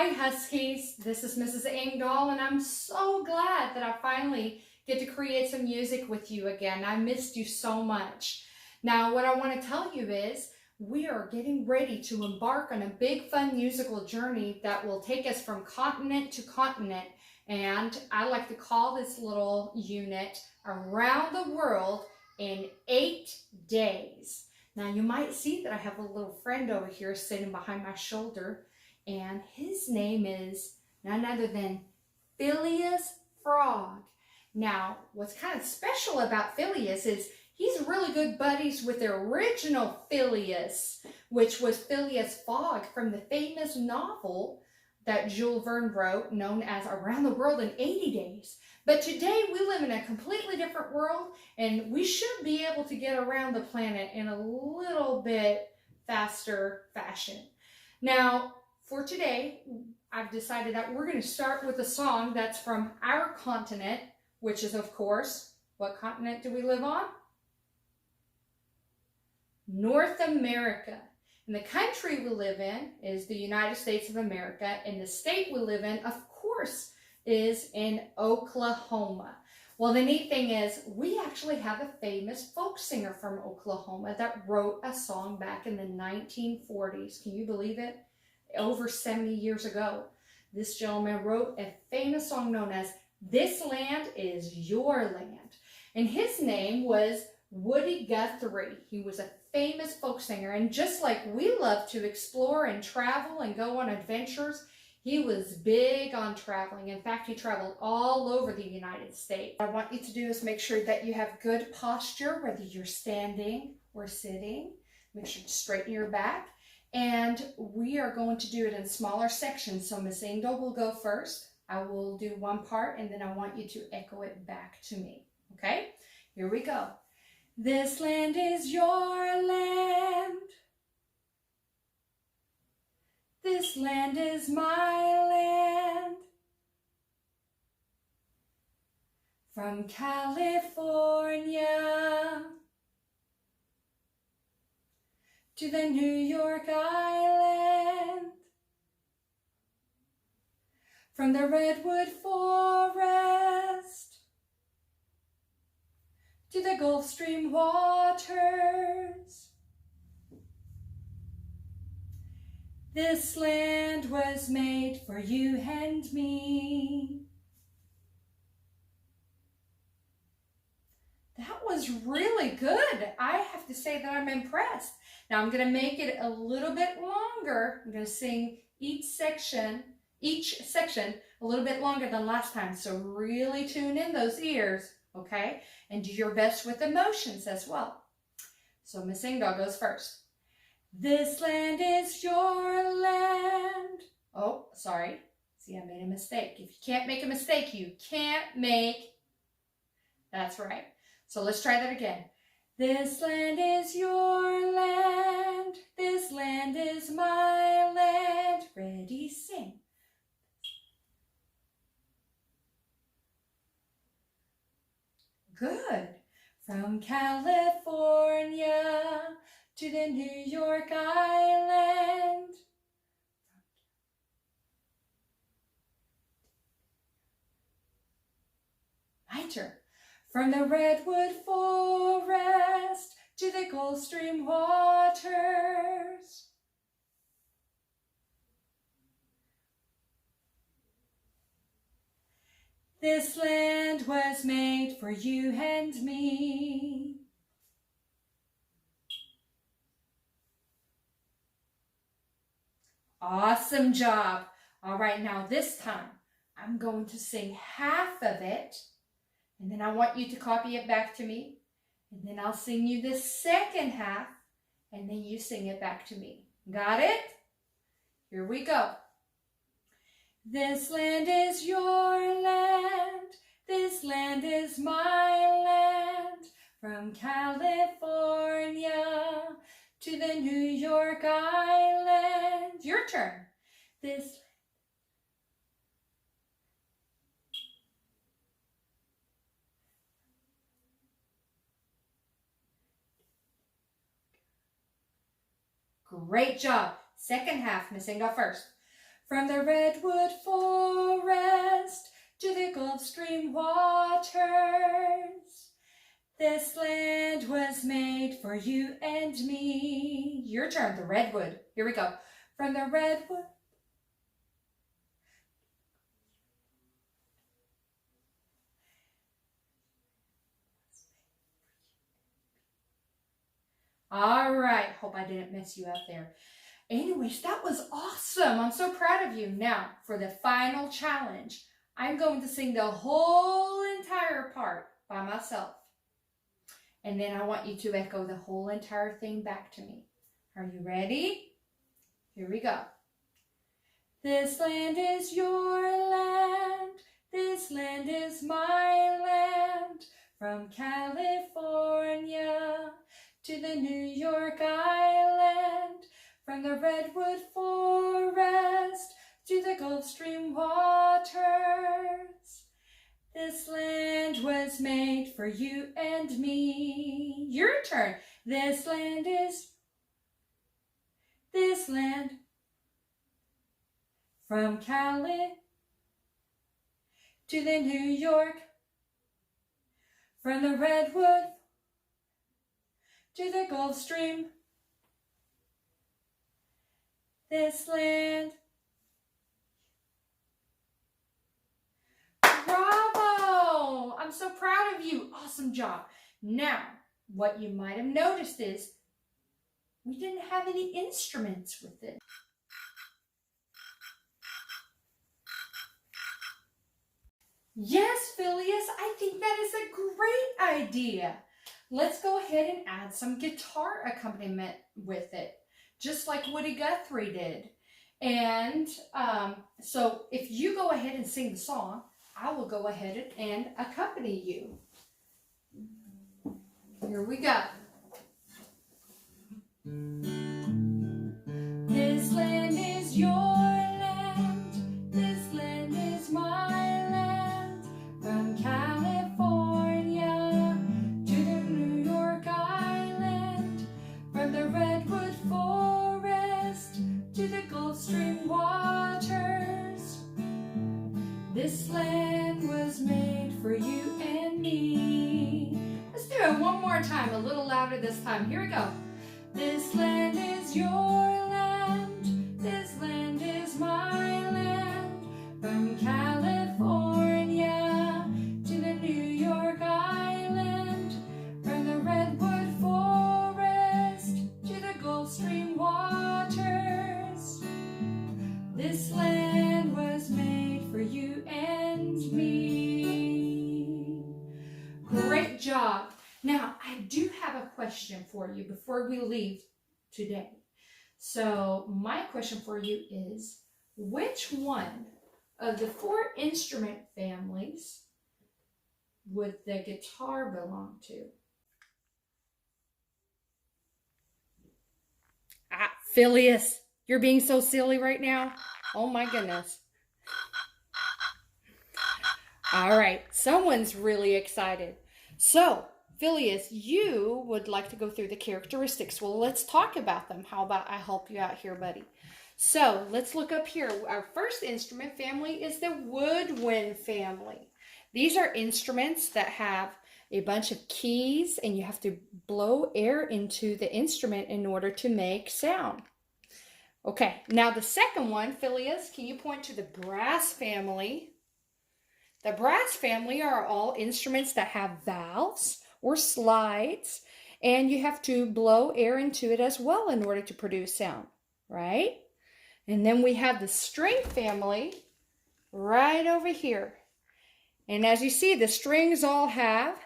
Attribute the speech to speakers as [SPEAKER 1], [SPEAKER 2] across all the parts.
[SPEAKER 1] Hi Huskies, this is Mrs. Engdahl and I'm so glad that I finally get to create some music with you again. I missed you so much. Now what I want to tell you is we are getting ready to embark on a big fun musical journey that will take us from continent to continent, and I like to call this little unit Around the World in 8 days. Now you might see that I have a little friend over here sitting behind my shoulder, and his name is none other than Phileas Frog. Now, what's kind of special about Phileas is he's really good buddies with the original Phileas, which was Phileas Fogg from the famous novel that Jules Verne wrote, known as Around the World in 80 Days. But today we live in a completely different world, and we should be able to get around the planet in a little bit faster fashion. Now, for today, I've decided that we're going to start with a song that's from our continent, which is, of course, what continent do we live on? North America. And the country we live in is the United States of America, and the state we live in, of course, is in Oklahoma. Well, the neat thing is we actually have a famous folk singer from Oklahoma that wrote a song back in the 1940s. Can you believe it? Over 70 years ago. This gentleman wrote a famous song known as This Land Is Your Land. And his name was Woody Guthrie. He was a famous folk singer, and just like we love to explore and travel and go on adventures, he was big on traveling. In fact, he traveled all over the United States. What I want you to do is make sure that you have good posture, whether you're standing or sitting. Make sure to straighten your back. And we are going to do it in smaller sections. So Miss Engdahl will go first. I will do one part, and then I want you to echo it back to me. Okay? Here we go. This land is your land. This land is my land. From California to the New York Island, from the Redwood Forest to the Gulf Stream waters. This land was made for you and me. That was really good. I have to say that I'm impressed. Now I'm going to make it a little bit longer. I'm going to sing each section a little bit longer than last time. So really tune in those ears, okay? And do your best with emotions as well. So Miss Engdahl goes first. This land is your land. Oh, sorry. See, I made a mistake. If you can't make a mistake, you can't make. That's right. So let's try that again. This land is your land. This land is my land. Ready, sing. Good. From California to the New York Island. My turn. From the Redwood Forest to the Gulf Stream waters. This land was made for you and me. Awesome job. All right, now this time I'm going to sing half of it, and then I want you to copy it back to me, and then I'll sing you the second half, and then you sing it back to me. Got it? Here we go. This land is your land. This land is my land. From California to the New York Island. Your turn. This Great job. Second half, Miss Engdahl first. from the redwood forest to the Gulf Stream waters. This land was made for you and me. Your turn, the redwood. Here we go. From the redwood. All right, hope I didn't mess you up there. Anyways, that was awesome. I'm so proud of you. Now, for the final challenge, I'm going to sing the whole entire part by myself. And then I want you to echo the whole entire thing back to me. Are you ready? Here we go. This land is your land. This land is my land. From California to the New York Island. From the redwood forest to the Gulf Stream waters. This land was made for you and me. Your turn. This land. From Cali to the New York. From the redwood to the Gulf Stream. This land. Bravo! I'm so proud of you. Awesome job. Now, what you might have noticed is we didn't have any instruments with it. Yes, Phileas, I think that is a great idea. Let's go ahead and add some guitar accompaniment with it, just like Woody Guthrie did. And so if you go ahead and sing the song, I will go ahead and accompany you. Here we go. This land is your land. This land is my land. From California to the New York Island. From the redwood forest to the Gulf Stream waters. This land was made for you and me. Let's do it one more time, a little louder this time. Here we go. This land is your land. This land is my land. From California to the New York Island. From the redwood forest to the Gulf Stream waters. This land was made for you and me. Great job. Now, I do have a question for you before we leave today. So, my question for you is, which one of the 4 instrument families would the guitar belong to? Phileas, you're being so silly right now. Oh my goodness. All right, someone's really excited. So, Phileas, you would like to go through the characteristics. Well, let's talk about them. How about I help you out here, buddy? So, let's look up here. Our first instrument family is the woodwind family. These are instruments that have a bunch of keys, and you have to blow air into the instrument in order to make sound. Okay, now the second one, Phileas, can you point to the brass family? The brass family are all instruments that have valves or slides, and you have to blow air into it as well in order to produce sound, right? And then we have the string family right over here. And as you see, the strings all have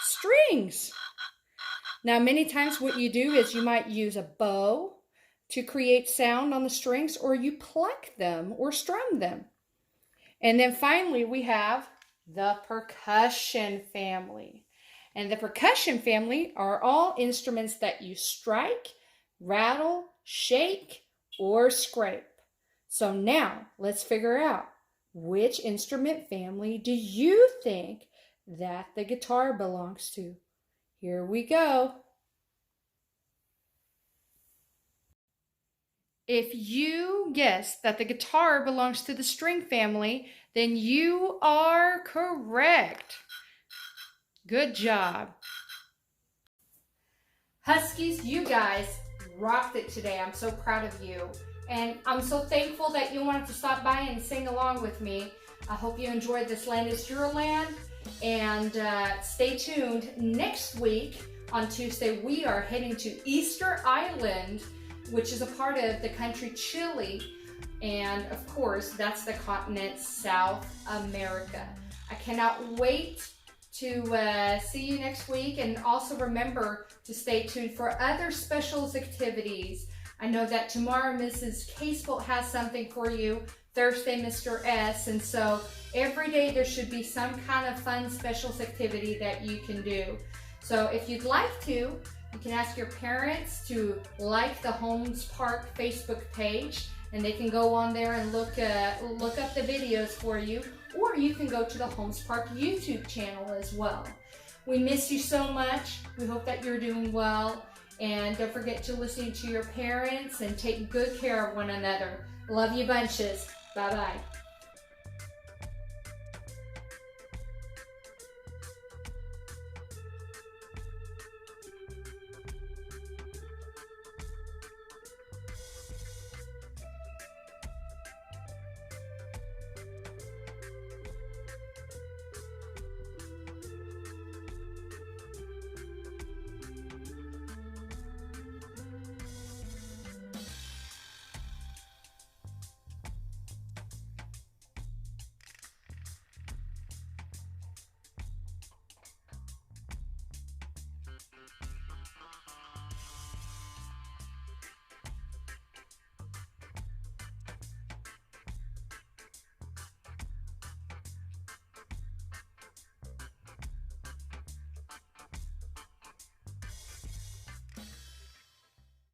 [SPEAKER 1] strings. Now, many times what you do is you might use a bow to create sound on the strings, or you pluck them or strum them. And then finally, we have the percussion family. And the percussion family are all instruments that you strike, rattle, shake, or scrape. So now, let's figure out, which instrument family do you think that the guitar belongs to? Here we go. If you guess that the guitar belongs to the string family, then you are correct. Good job. Huskies, you guys rocked it today. I'm so proud of you. And I'm so thankful that you wanted to stop by and sing along with me. I hope you enjoyed this Land is Your Land. And stay tuned. Next week on Tuesday, we are heading to Easter Island, which is a part of the country Chile. And of course, that's the continent South America. I cannot wait to see you next week. And also remember to stay tuned for other specials activities. I know that tomorrow Mrs. Casebolt has something for you. Thursday, Mr. S. And so every day there should be some kind of fun specials activity that you can do. So if you'd like to, you can ask your parents to like the Holmes Park Facebook page, and they can go on there and look up the videos for you, or you can go to the Holmes Park YouTube channel as well. We miss you so much. We hope that you're doing well, and don't forget to listen to your parents and take good care of one another. Love you bunches. Bye-bye.